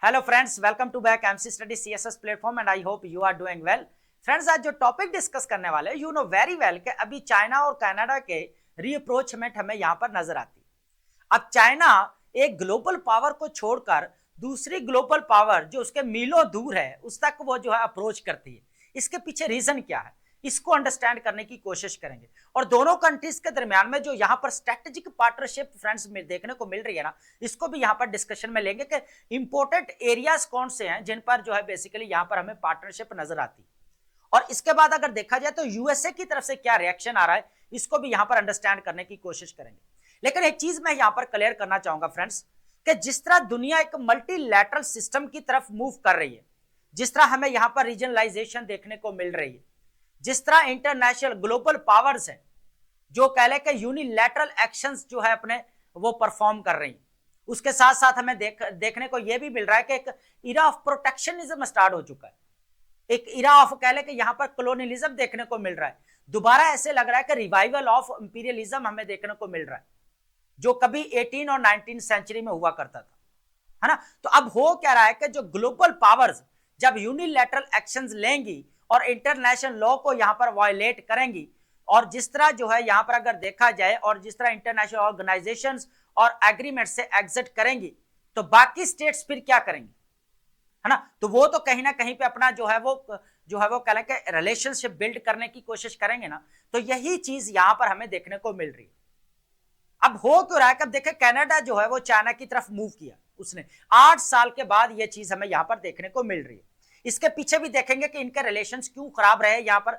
Hello friends, welcome to back MC study CSS platform and I hope you are doing well. Friends, आज जो topic discuss करने वाले हैं, you know very well कि अभी China और कनाडा के रीअप्रोचमेंट हमें यहाँ पर नजर आती है। अब चाइना एक ग्लोबल पावर को छोड़कर दूसरी ग्लोबल पावर जो उसके मीलों दूर है उस तक वो जो है अप्रोच करती है। इसके पीछे रीजन क्या है, इसको अंडरस्टैंड करने की कोशिश करेंगे। और दोनों कंट्रीज के दरमियान में जो यहाँ पर स्ट्रेटेजिक पार्टनरशिप फ्रेंड्स में देखने को मिल रही है ना, इसको भी यहाँ पर डिस्कशन में लेंगे कि इंपॉर्टेंट एरियाज कौन से हैं जिन पर जो है बेसिकली यहाँ पर हमें पार्टनरशिप नजर आती है। और इसके बाद अगर देखा जाए तो यूएसए की तरफ से क्या रिएक्शन आ रहा है, इसको भी यहाँ पर अंडरस्टैंड करने की कोशिश करेंगे। लेकिन एक चीज मैं यहाँ पर क्लियर करना चाहूंगा फ्रेंड्स, कि जिस तरह दुनिया एक मल्टीलैटरल सिस्टम की तरफ मूव कर रही है, जिस तरह हमें यहाँ पर रीजनलाइजेशन देखने को मिल रही है, जिस तरह इंटरनेशनल ग्लोबल पावर्स हैं जो कह ले कि यूनिलैटरल एक्शंस जो है अपने वो परफॉर्म कर रही हैं, उसके साथ साथ हमें देखने को यह भी मिल रहा है कि एक इरा ऑफ प्रोटेक्शनिज्म स्टार्ट हो चुका है। एक इरा ऑफ कह ले कि यहाँ पर कॉलोनियलिज्म देखने को मिल रहा है। दोबारा ऐसे लग रहा है कि रिवाइवल ऑफ इंपीरियलिज्म हमें देखने को मिल रहा है, जो कभी 18 और 19 सेंचुरी में हुआ करता था, है ना। तो अब हो क्या रहा है कि जो ग्लोबल पावर्स जब यूनिलैटरल एक्शंस लेंगी और इंटरनेशनल लॉ को यहां पर वायलेट करेंगी, और जिस तरह जो है यहां पर अगर देखा जाए और जिस तरह इंटरनेशनल ऑर्गेनाइजेशंस और एग्रीमेंट से एग्जिट करेंगी, तो बाकी स्टेट्स फिर क्या करेंगे, है ना। तो वो तो कहीं ना कहीं पे अपना जो है वो कह लें कि रिलेशनशिप बिल्ड करने की कोशिश करेंगे ना। तो यही चीज यहां पर हमें देखने को मिल रही है। अब हो क्यों रहा है कि देखें कनाडा जो है वो चाइना की तरफ मूव किया, उसने 8 साल के बाद ये चीज हमें यहां पर देखने को मिल रही है। इसके पीछे भी देखेंगे कि इनके रिलेशंस क्यों खराब रहे यहां पर,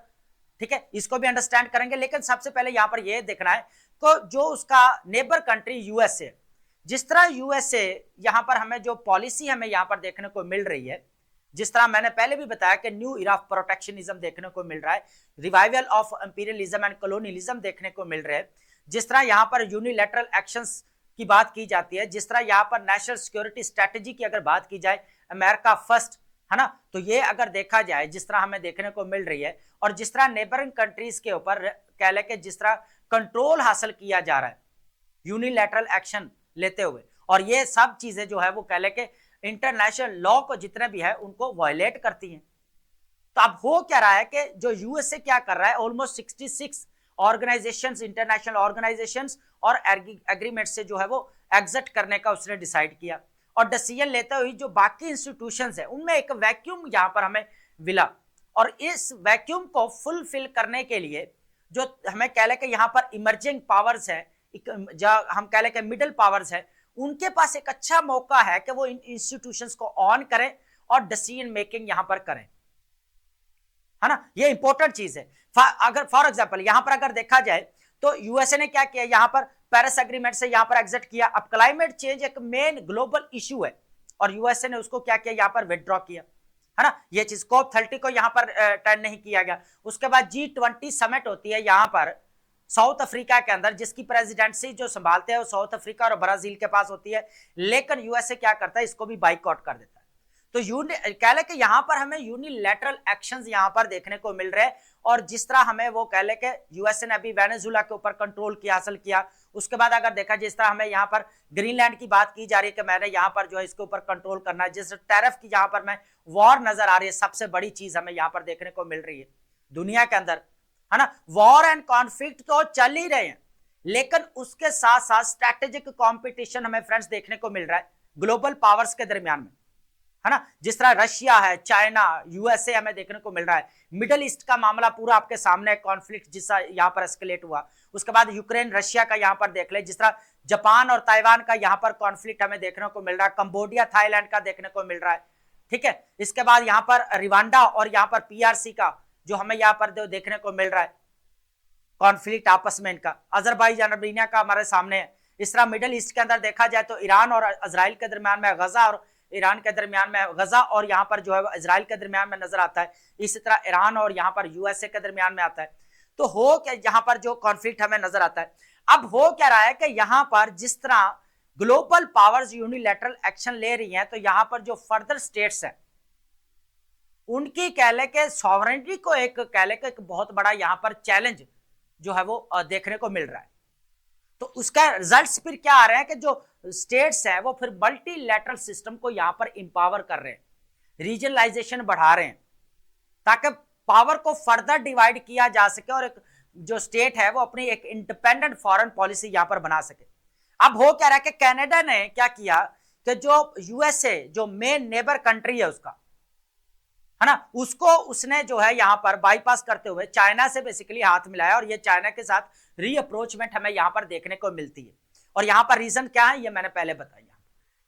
ठीक है, इसको भी अंडरस्टैंड करेंगे। लेकिन सबसे पहले यहां पर यह देखना है कि जो उसका नेबर कंट्री यूएसए, जिस तरह यूएसए यहां पर हमें जो पॉलिसी हमें यहां पर देखने को मिल रही है, जिस तरह मैंने पहले भी बताया कि न्यू इरा ऑफ प्रोटेक्शनिज्म देखने को मिल रहा है, revival of imperialism and colonialism देखने को मिल रहे हैं, जिस तरह यहां पर यूनिलैटरल एक्शंस की बात की जाती है, जिस तरह यहां पर नेशनल सिक्योरिटी स्ट्रेटेजी की अगर बात की जाए, अमेरिका फर्स्ट, है ना। तो ये अगर देखा जाए जिस तरह हमें देखने को मिल रही है, और जिस तरह नेबरिंग कंट्रीज के ऊपर कह ले कि जिस तरह कंट्रोल हासिल किया जा रहा है यूनिलैटरल एक्शन लेते हुए, और ये सब चीजें जो है वो कह ले कि इंटरनेशनल लॉ को जितने भी है उनको वायलेट करती हैं। तो अब हो क्या रहा है कि जो यूएसए क्या कर रहा है, ऑलमोस्ट 66 ऑर्गेनाइजेशंस, इंटरनेशनल ऑर्गेनाइजेशंस और एग्रीमेंट से जो है वो एग्जिट करने का उसने डिसाइड किया, और डिसीजन लेते हुए जो बाकी इंस्टीट्यूशंस है उनमें एक वैक्यूम यहां पर हमें मिला। और इस वैक्यूम को फुलफिल करने के लिए जो हमें कह ले कि यहाँ पर इमर्जिंग पावर्स है, जो हम कह ले कि मिडिल पावर्स है, उनके पास एक अच्छा मौका है कि वो इन इंस्टीट्यूशंस को ऑन करें और डिसीजन मेकिंग यहां पर करें, है ना। ये इंपॉर्टेंट चीज है। अगर फॉर एग्जांपल यहां पर अगर देखा जाए तो यूएसए ने क्या किया, यहां पर पेरिस एग्रीमेंट से यहां पर एग्जिट किया। अब क्लाइमेट चेंज एक मेन ग्लोबल इशू है और यूएसए ने उसको क्या किया, यहां पर विथड्रॉ किया, है ना। ये चीज COP30 को यहां पर अटेंड नहीं किया गया। उसके बाद G20 समिट होती है यहां पर साउथ अफ्रीका के अंदर, जिसकी प्रेसिडेंसी जो संभालते हैं वो साउथ अफ्रीका और ब्राजील के पास होती है, लेकिन यूएसए क्या करता है, इसको भी बाइकआउट कर देता है। तो कह ले कि यहां पर हमें यूनिलैटरल एक्शंस यहां पर देखने को मिल रहे हैं, और जिस तरह हमें वो कह ले कि यूएसए ने अभी वेनेजुला के ऊपर कंट्रोल किया, हासिल किया। उसके बाद अगर देखा जिस तरह हमें यहां पर ग्रीनलैंड की बात की जा रही है कि मैंने यहां पर जो है इसके ऊपर कंट्रोल करना है, जिस टैरिफ की यहां पर मैं वॉर नजर आ रही है, सबसे बड़ी चीज हमें यहां पर देखने को मिल रही है दुनिया के अंदर, है ना। वॉर एंड कॉन्फ्लिक्ट तो चल ही रहे हैं, लेकिन उसके साथ साथ स्ट्रैटेजिक कॉम्पिटिशन हमें फ्रेंड्स देखने को मिल रहा है ग्लोबल पावर्स के दरमियान में, है ना। जिस तरह रशिया है, चाइना, यूएसए हमें देखने को मिल रहा है। मिडिल ईस्ट का मामला पूरा आपके सामने, कॉन्फ्लिक्ट जिसका यहां पर एस्केलेट हुआ। उसके बाद यूक्रेन रशिया का यहां पर देख ले, जिस तरह जापान और ताइवान का यहां पर कॉन्फ्लिक्ट हमें देखने को मिल रहा है, कंबोडिया थाईलैंड का देखने को मिल रहा है, ठीक है। इसके बाद यहां पर रिवांडा और यहां पर पीआरसी का जो हमें यहां पर देखने को मिल रहा है कॉन्फ्लिक्ट आपस में इनका, अजरबैजान अर्मीनिया का हमारे सामने है। इस तरह मिडिल ईस्ट के अंदर देखा जाए तो ईरान और इजराइल के दरमियान में, गजा और ईरान के दरमियान में, गजा और यहाँ पर जो है इजराइल के दरमियान में नजर आता है। इसी तरह ईरान और यहाँ पर यूएसए के दरमियान में आता है। तो हो क्या यहाँ पर जो कॉन्फ्लिक्ट हमें नजर आता है। अब हो क्या रहा है कि यहाँ पर जिस तरह ग्लोबल पावर्स यूनिलैटरल एक्शन ले रही हैं, तो यहाँ पर जो फर्दर स्टेट्स हैं उनकी कह ले के सॉवरेनिटी को एक कह ले के एक बहुत बड़ा यहाँ पर चैलेंज जो है वो देखने को मिल रहा है। तो उसका रिजल्ट्स फिर क्या आ रहे हैं कि जो स्टेट्स हैं वो फिर मल्टीलैटरल सिस्टम को यहां पर इंपावर कर रहे हैं, रीजनलाइजेशन बढ़ा रहे हैं, ताकि पावर को फर्दर डिवाइड किया जा सके और एक जो स्टेट है वो अपनी एक इंडिपेंडेंट फॉरेन पॉलिसी यहां पर बना सके। अब हो क्या रहा है कि कनाडा ने क्या किया कि जो यूएसए जो मेन नेबर कंट्री है उसका, है ना, उसको उसने जो है यहां पर बाईपास करते हुए चाइना से बेसिकली हाथ मिलाया, और ये चाइना के साथ रीअप्रोचमेंट हमें यहां पर देखने को मिलती है। और यहां पर रीजन क्या है ये मैंने पहले बताया,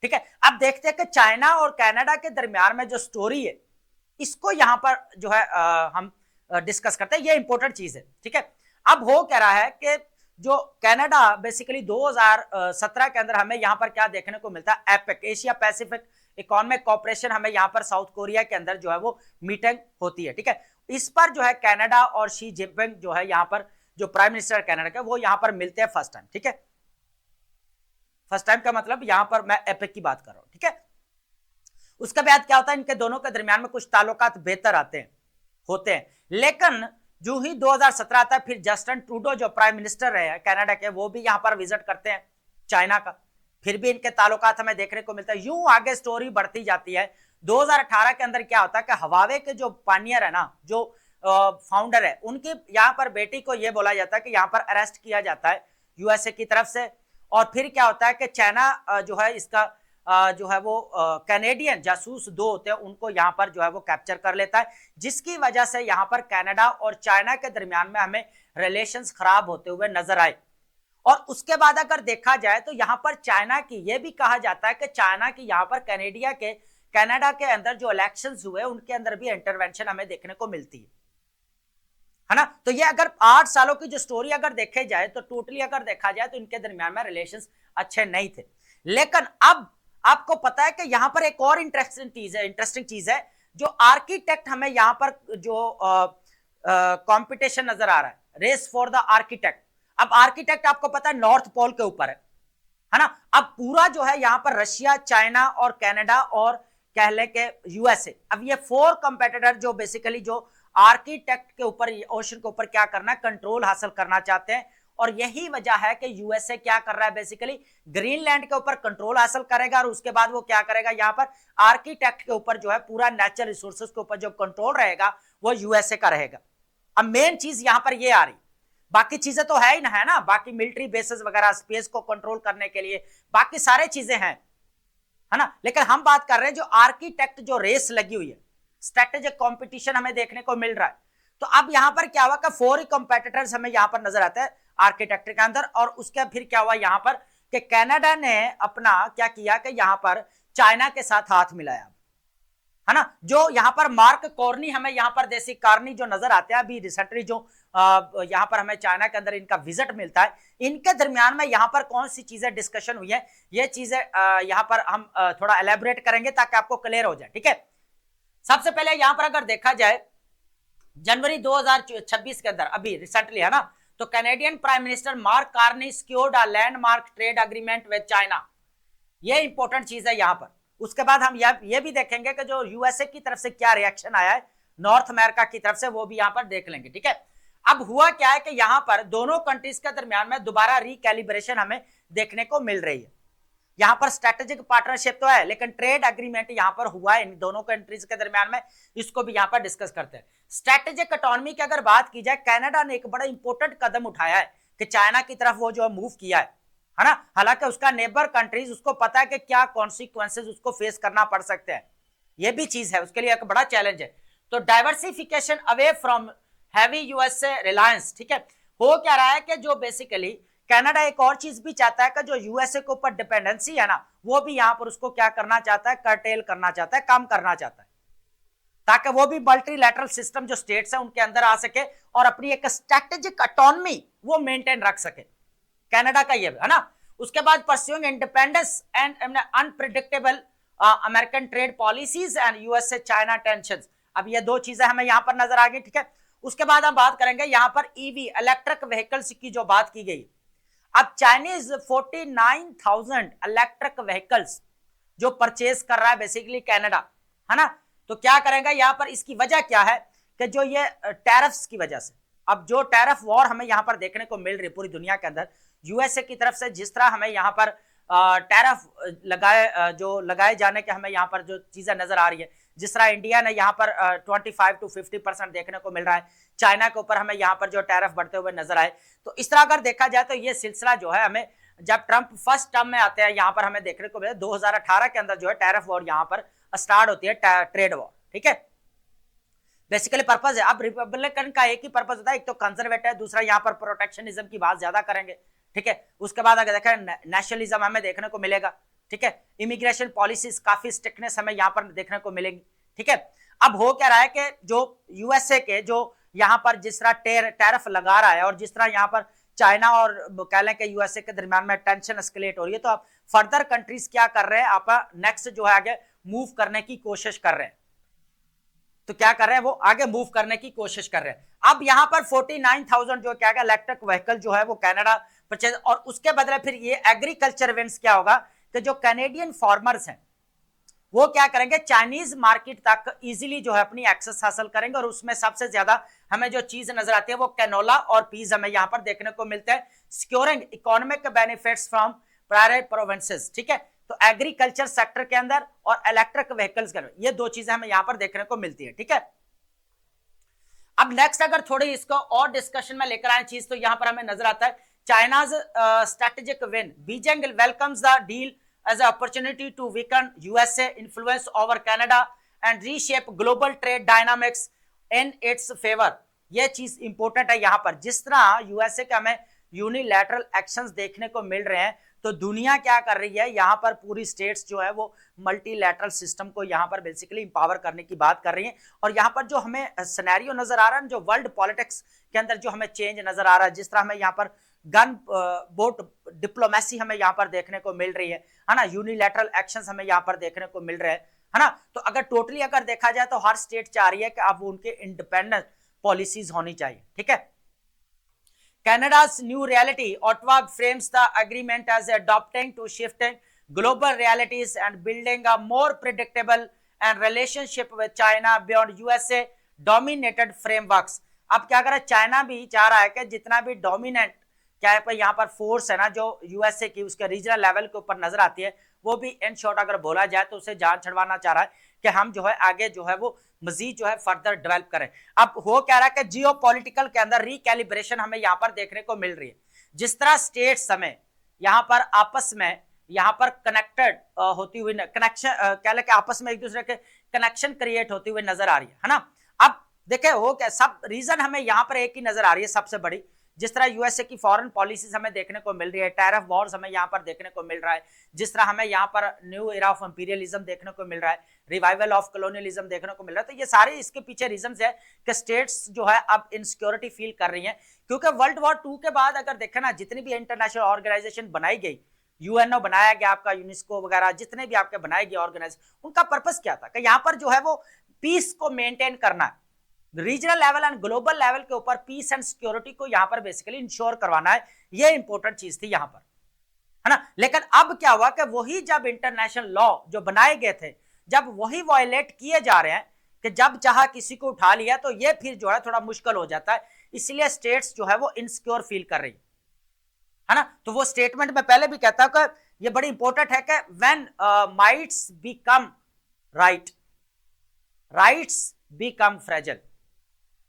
ठीक है। अब देखते हैं कि चाइना और कनाडा के दरमियान में जो स्टोरी है इसको यहां पर जो है हम डिस्कस करते हैं, ये इंपॉर्टेंट चीज है, ठीक है। अब हो क्या रहा है कि जो कनाडा बेसिकली 2017 के अंदर हमें यहां पर क्या देखने को मिलता है, APEC Asia Pacific economic corporation, हमें यहां पर साउथ कोरिया के अंदर जो है वो मीटिंग होती है, ठीक है। इस पर जो है कनाडा और शी जिनपिंग जो है यहां पर जो प्राइम मिनिस्टर कनाडा के वो यहां पर मिलते हैं फर्स्ट टाइम, ठीक है। फर्स्ट टाइम का मतलब यहां पर मैं एपेक की बात कर रहा हूं, ठीक है। उसके बाद क्या होता है, इनके दोनों के दरमियान में कुछ ताल्लुकात बेहतर होते हैं, लेकिन जो ही 2017 आता है फिर जस्टिन ट्रूडो जो प्राइम मिनिस्टर रहे हैं कनाडा के, वो भी यहां पर विजिट करते हैं चाइना का, फिर भी इनके ताल्लुकात हमें देखने को मिलता है। यूं आगे स्टोरी बढ़ती जाती है। 2018 के अंदर क्या होता है कि हवावे के जो पानियर है ना, जो फाउंडर है, उनकी यहां पर बेटी को यह बोला जाता है कि यहां पर अरेस्ट किया जाता है यूएसए की तरफ से, और फिर क्या होता है कि चाइना जो है इसका जो है वो कैनेडियन जासूस दो होते हैं, उनको यहां पर जो है वो कैप्चर कर लेता है, जिसकी वजह से यहां पर कनाडा और चाइना के दरमियान में हमें रिलेशंस खराब होते हुए नजर आए। और उसके बाद अगर देखा जाए तो यहां पर चाइना की, यह भी कहा जाता है कि चाइना की यहां पर कनाडा के अंदर जो इलेक्शंस हुए उनके अंदर भी इंटरवेंशन हमें देखने को मिलती है ना। तो ये अगर 8 सालों की जो स्टोरी अगर देखे जाए तो टोटली अगर देखा जाए तो इनके दरमियान में रिलेशंस अच्छे नहीं थे। लेकिन अब आपको पता है कि यहां पर एक और इंटरेस्टिंग चीज है, जो आर्किटेक्ट हमें यहां पर जो कंपटीशन नजर आ रहा है, रेस फॉर द आर्किटेक्ट। अब आर्किटेक्ट आपको पता है नॉर्थ पोल के ऊपर है ना। अब पूरा जो है यहां पर रशिया, चाइना और कनाडा और कह ले के यूएसए, अब ये 4 कंपेटिटर जो बेसिकली जो आर्किटेक्ट के ऊपर, ओशन के ऊपर क्या करना है, कंट्रोल हासिल करना चाहते हैं। और यही वजह है कि यूएसए क्या कर रहा है, बेसिकली ग्रीनलैंड के ऊपर कंट्रोल हासिल करेगा, और उसके बाद वो क्या करेगा, यहां पर आर्किटेक्ट के ऊपर जो है पूरा नेचुरल रिसोर्सेज के ऊपर जो कंट्रोल रहेगा वो यूएसए का रहेगा। अब मेन चीज यहां पर ये आ रही, बाकी चीजें तो है ही ना, है ना, बाकी मिलिट्री बेसेस वगैरह स्पेस को कंट्रोल करने के लिए बाकी सारे चीजें हैं, है ना। लेकिन हम बात कर रहे हैं जो आर्किटेक्ट जो रेस लगी हुई है, स्ट्रेटेजिक कंपटीशन हमें देखने को मिल रहा है। तो अब यहां पर क्या हुआ कि 4 कंपेटिटर्स हमें यहां पर नजर आते हैं आर्किटेक्ट के अंदर। और उसके फिर क्या हुआ यहां पर कि कनाडा ने अपना क्या किया कि यहां पर चाइना के साथ हाथ मिलाया, है ना। जो यहां पर मार्क कॉर्नी, हमें यहां पर देसी कार्नी जो नजर आते हैं अभी रिसेंटली, जो यहां पर हमें चाइना के अंदर इनका विजिट मिलता है, इनके दरमियान में यहां पर कौन सी चीजें डिस्कशन हुई है, ये चीजें यहां पर हम थोड़ा एलेबोरेट करेंगे ताकि आपको क्लियर हो जाए, ठीक है। सबसे पहले यहां पर अगर देखा जाए जनवरी 2026 के अंदर अभी रिसेंटली, है ना, तो Canadian prime minister mark Carney secured a landmark trade agreement with China. ये इंपॉर्टेंट चीज है यहां पर। उसके बाद हम ये भी देखेंगे कि जो यूएसए की तरफ से क्या रिएक्शन आया है नॉर्थ अमेरिका की तरफ से, वो भी यहां पर देख लेंगे, ठीक है। अब हुआ क्या है कि यहां पर दोनों कंट्रीज के दरमियान में दोबारा रिकैलिब्रेशन हमें देखने को मिल रही है। यहां पर स्ट्रेटेजिक पार्टनरशिप तो है, लेकिन ट्रेड एग्रीमेंट यहां पर हुआ है इन दोनों कंट्रीज के दरमियान में, इसको भी यहां पर डिस्कस करते हैं। स्ट्रेटेजिक ऑटोनॉमी की अगर बात की जाए, कनाडा ने एक बड़ा इंपॉर्टेंट कदम उठाया है कि चाइना की तरफ वो जो मूव किया है ना। हालांकि उसका नेबर कंट्रीज, उसको पता है कि क्या कॉन्सिक्वेंसेज उसको फेस करना पड़ सकते हैं, ये भी चीज है, उसके लिए एक बड़ा चैलेंज है। तो diversification away from heavy USA Reliance, ठीक है। हो क्या रहा है कि जो बेसिकली कनाडा एक और चीज भी चाहता है कि जो यूएसए के ऊपर डिपेंडेंसी है ना, वो भी यहां पर उसको क्या करना चाहता है, कर्टेल करना चाहता है, कम करना चाहता है, ताकि वो भी मल्टीलैटरल सिस्टम जो स्टेट्स है उनके अंदर आ सके और अपनी एक स्ट्रेटेजिक ऑटोनॉमी वो मेंटेन रख सके, कनाडा का ये है ना। उसके बाद pursuing independence and unpredictable American trade policies and USA China tensions. अब ये 2 चीजें हमें यहां पर नजर आ गई, ठीक है। उसके बाद हम बात करेंगे यहां पर ईवी इलेक्ट्रिक व्हीकल्स की जो बात की गई। अब चाइनीज 49,000 इलेक्ट्रिक व्हीकल्स जो परचेज कर रहा है बेसिकली कनाडा, है ना। तो क्या करेंगे यहां पर, इसकी वजह क्या है कि जो ये टैरिफ्स की वजह से, अब जो टैरिफ वॉर हमें यहाँ पर देखने को मिल रही है पूरी दुनिया के अंदर, यूएसए की तरफ से जिस तरह हमें यहाँ पर टैरिफ लगाए जाने के हमें यहाँ पर जो चीजें नजर आ रही है, जिस तरह इंडिया ने यहाँ पर 25 to 50% देखने को मिल रहा है, चाइना के ऊपर हमें यहाँ पर जो टैरिफ बढ़ते हुए नजर आए, तो इस तरह अगर देखा जाए तो ये सिलसिला जो है हमें जब ट्रंप फर्स्ट टर्म में आते हैं यहाँ पर हमें देखने को मिला 2018 के अंदर जो है टैरिफ वॉर यहाँ पर स्टार्ट होती है, ट्रेड वॉर। ठीक है, बेसिकली पर्पज है। अब रिपब्लिकन का एक ही पर्पज होता है, एक तो कंजर्वेटिव है, दूसरा यहाँ पर प्रोटेक्शनिज्म की बात ज्यादा करेंगे। ठीक है, उसके बाद अगर देखें नेशनलिज्म हमें देखने को मिलेगा। ठीक है, इमिग्रेशन पॉलिसीज काफी स्ट्रिक्टनेस हमें यहाँ पर देखने को मिलेगी। ठीक है, अब हो क्या रहा है कि जो यूएसए के जो यहाँ पर जिस तरह टैरिफ लगा रहा है और जिस तरह यहाँ पर चाइना और कह लें कि यूएसए के दरमियान में टेंशन एस्केलेट हो रही है, तो अब फर्दर कंट्रीज क्या कर रहे हैं, आप नेक्स्ट जो है आगे मूव करने की कोशिश कर रहे हैं। तो क्या कर रहे हैं, वो आगे मूव करने की कोशिश कर रहे हैं। अब यहाँ पर 49,000 जो क्या इलेक्ट्रिक व्हीकल जो है वो कनाडा परचेज, और उसके बदले फिर ये एग्रीकल्चर इवेंट्स क्या होगा कि जो कैनेडियन फार्मर्स हैं वो क्या करेंगे, चाइनीज मार्केट तक इजीली जो है अपनी एक्सेस हासिल करेंगे, और उसमें सबसे ज्यादा हमें जो चीज नजर आती है वो कैनोला और पीज हमें यहाँ पर देखने को मिलते हैं, securing economic benefits from private provinces. ठीक है, तो एग्रीकल्चर सेक्टर के अंदर और इलेक्ट्रिक व्हीकल्स के अंदर ये दो चीजें हमें यहाँ पर देखने को मिलती है। ठीक है, अब नेक्स्ट अगर थोड़ी इसको और डिस्कशन में लेकर आए चीज, तो यहाँ पर हमें नजर आता है China's strategic win, Beijing welcomes the deal as an opportunity to weaken USA influence over Canada and reshape global trade dynamics in its favor। ये चीज इंपॉर्टेंट है यहाँ पर। जिस तरह यूएसए के हमें यूनिलैटरल एक्शंस देखने को मिल रहे हैं, तो दुनिया क्या कर रही है, यहाँ पर पूरी स्टेट्स जो है वो मल्टीलैटरल सिस्टम को यहाँ पर बेसिकली इंपावर करने की बात कर रही है। और यहाँ पर जो हमें सिनेरियो नजर आ रहा है, जो वर्ल्ड पॉलिटिक्स के अंदर जो हमें चेंज नजर आ रहा है, जिस तरह हमें यहाँ पर गन बोट डिप्लोमेसी हमें यहाँ पर देखने को मिल रही है ना, यूनिलैटरल एक्शंस हमें यहाँ पर देखने को मिल रहे हैं, है ना। तो अगर टोटली अगर देखा जाए तो हर स्टेट चाह रही है कि अब उनके इंडिपेंडेंट पॉलिसीज होनी चाहिए। ठीक है, Canada's new reality, Ottawa frames the agreement as adopting to shifting global realities and building a more predictable and relationship with China beyond USA dominated frameworks। अब क्या कर रहा है, चाइना भी चाह रहा है कि जितना भी डोमिनेंट क्या है यहाँ पर फोर्स है ना जो यूएसए की उसके रीजनल लेवल के ऊपर नजर आती है, वो भी इन शॉर्ट अगर बोला जाए तो उसे जान छड़वाना चाह रहा है कि हम जो है आगे जो है वो मजीद जो है फर्दर डेवलप करें। अब हो क्या रहा है कि जियो पॉलिटिकल के अंदर रिकैलिब्रेशन हमें यहाँ पर देखने को मिल रही है। जिस तरह स्टेट्स हमें यहाँ पर आपस में यहाँ पर कनेक्टेड होती हुई कनेक्शन क्या लेके आपस में एक दूसरे के कनेक्शन क्रिएट होती हुई नजर आ रही है ना। अब देखे हो क्या, सब रीजन हमें यहाँ पर एक ही नजर आ रही है सबसे बड़ी, जिस तरह यूएसए की फॉरेन पॉलिसीज हमें देखने को मिल रही है, टैरिफ वॉर्स हमें यहाँ पर देखने को मिल रहा है, जिस तरह हमें यहाँ पर न्यू एरा ऑफ इंपीरियलिज्म देखने को मिल रहा है, रिवाइवल ऑफ कॉलोनियलिज्म देखने को मिल रहा है। तो ये सारे इसके पीछे रीजन है कि स्टेट्स जो है अब इनसिक्योरिटी फील कर रही है, क्योंकि वर्ल्ड वॉर 2 के बाद अगर देखें ना, जितनी भी इंटरनेशनल ऑर्गेनाइजेशन बनाई गई, यूएनओ बनाया गया आपका, यूनेस्को वगैरह जितने भी आपके बनाए गए ऑर्गेनाइजेशन, उनका पर्पस क्या था कि यहाँ पर जो है वो पीस को मेंटेन करना है, regional level and global level के ऊपर पीस एंड सिक्योरिटी को यहां पर बेसिकली इंश्योर करवाना है। ये इंपॉर्टेंट चीज थी यहां पर, है ना। लेकिन अब क्या हुआ कि वही जब इंटरनेशनल लॉ जो बनाए गए थे, जब वही वायलेट किए जा रहे हैं कि जब चाहा किसी को उठा लिया, तो ये फिर जो है थोड़ा मुश्किल हो जाता है। इसलिए स्टेट्स जो है वो इनसिक्योर फील कर रही है ना। तो वो स्टेटमेंट में पहले भी कहता हूं कि ये बड़ी इंपॉर्टेंट है कि when mites become right, rights become fragile.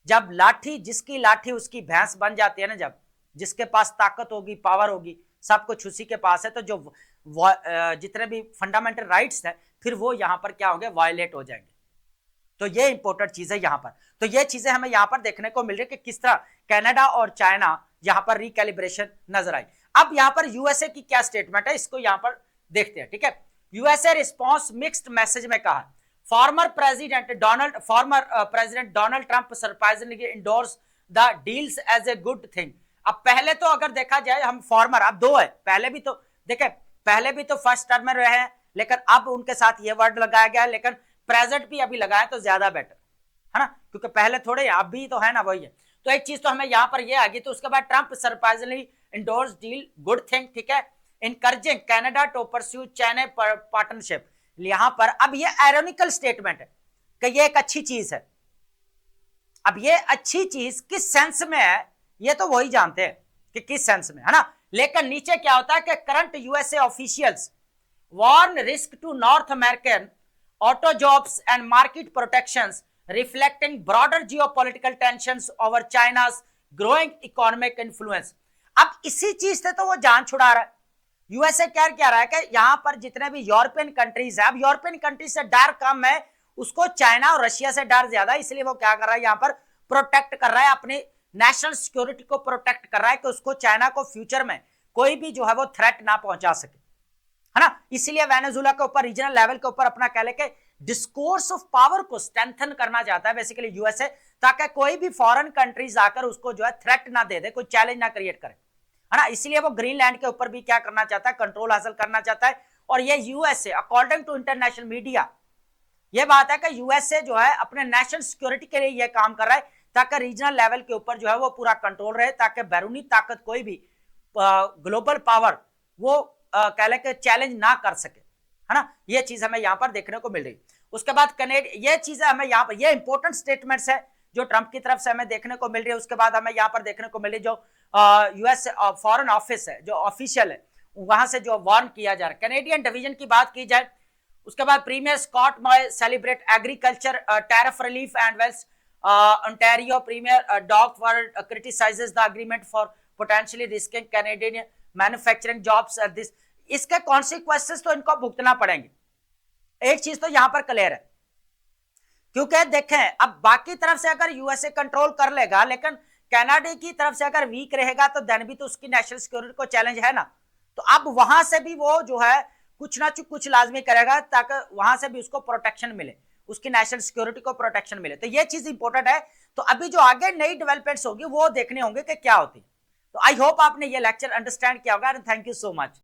जब लाठी, जिसकी लाठी उसकी भैंस बन जाती है ना, जब जिसके पास ताकत होगी, पावर होगी, सब कुछ उसी के पास है, तो जो जितने भी फंडामेंटल राइट्स हैं फिर वो यहाँ पर क्या होंगे, वायलेट हो जाएंगे। तो ये इंपॉर्टेंट चीज है यहाँ पर। तो ये चीजें हमें यहाँ पर देखने को मिल रही है कि किस तरह कनाडा और चाइना यहाँ पर रिकैलिब्रेशन नजर आई। अब यहाँ पर यूएसए की क्या स्टेटमेंट है, इसको यहाँ पर देखते हैं। ठीक है, यूएसए रिस्पॉन्स मिक्स्ड मैसेज में कहा, former president Donald Trump surprisingly endorsed the deals as a good thing। अब पहले तो अगर देखा जाए हम फॉर्मर, अब दो है, पहले भी तो देखे, पहले भी तो फर्स्ट टर्म में रहे हैं, लेकिन अब उनके साथ ये वर्ड लगाया गया है, लेकिन प्रेजेंट भी अभी लगाया तो ज्यादा बेटर है ना, क्योंकि पहले थोड़े अब भी तो है ना, वही है। तो एक चीज तो हमें यहाँ पर ये आ गई। तो उसके बाद Trump surprisingly endorse deal good thing. ठीक है, encouraging Canada to pursue China अब ये अच्छी चीज किस सेंस में है ये तो वही जानते हैं कि किस सेंस में, है ना। लेकिन नीचे क्या होता है कि current USA officials warn risk to North American auto jobs and market protections reflecting broader geopolitical tensions over China's growing economic influence. अब इसी चीज से तो वो जान छुड़ा रहा है। यूएसए क्या रहा है कि यहां पर जितने भी यूरोपियन कंट्रीज है, अब यूरोपियन कंट्रीज से डर कम है, उसको चाइना और रशिया से डर ज्यादा, इसलिए वो क्या कर रहा है, यहां पर प्रोटेक्ट कर रहा है, अपनी नेशनल सिक्योरिटी को प्रोटेक्ट कर रहा है कि उसको चाइना को फ्यूचर में कोई भी जो है वो थ्रेट ना पहुंचा सके, है ना। इसलिए वेनेजुएला के ऊपर रीजनल लेवल के ऊपर अपना कह ले के डिस्कोर्स ऑफ पावर को स्ट्रेंथन करना चाहता है बेसिकली यूएसए, ताकि कोई भी फॉरेन कंट्रीज आकर उसको जो है थ्रेट ना दे दे, कोई चैलेंज ना क्रिएट करे, है ना। इसलिए वो ग्रीनलैंड के ऊपर भी क्या करना चाहता है, कंट्रोल हासिल करना चाहता है। और ये USA according to international media ये बात है कि यूएसए जो है अपने नेशनल सिक्योरिटी के लिए ये काम कर रहा है ताकि रीजनल लेवल के ऊपर जो है वो पूरा कंट्रोल रहे, ताकि बैरूनी ताकत कोई भी ग्लोबल पावर वो कह ले के चैलेंज ना कर सके, है ना। ये चीज हमें यहाँ पर देखने को मिल रही। उसके बाद ये चीजें हमें यहाँ पर ये इंपॉर्टेंट स्टेटमेंट्स है जो ट्रंप की तरफ से हमें देखने को मिल रही है। उसके बाद हमें यहाँ पर देखने को मिल रही जो यूएस फॉरेन ऑफिस है जो ऑफिशियल है वहां से जो वार्न किया जा रहा है। कैनेडियन डिवीजन की बात की जाए, उसके बाद premier Scott Moe celebrate agriculture tariff relief and while Ontario premier Doug Ford criticises the agreement for potentially risking Canadian manufacturing jobs at this. इसके कॉन्सिक्वेंसेस तो इनको भुगतना पड़ेंगे। एक चीज तो यहां पर क्लियर है, क्योंकि देखें अब बाकी तरफ से अगर यूएसए कंट्रोल कर लेगा लेकिन कनाडा की तरफ से अगर वीक रहेगा तो देन भी तो उसकी नेशनल सिक्योरिटी को चैलेंज है ना। तो अब वहां से भी वो जो है कुछ ना कुछ लाजमी करेगा ताकि वहां से भी उसको प्रोटेक्शन मिले, उसकी नेशनल सिक्योरिटी को प्रोटेक्शन मिले। तो ये चीज इंपॉर्टेंट है। तो अभी जो आगे नई डेवलपमेंट्स होगी वो देखने होंगे कि क्या होती है। तो आई होप आपने ये लेक्चर अंडरस्टैंड किया होगा and thank you so much.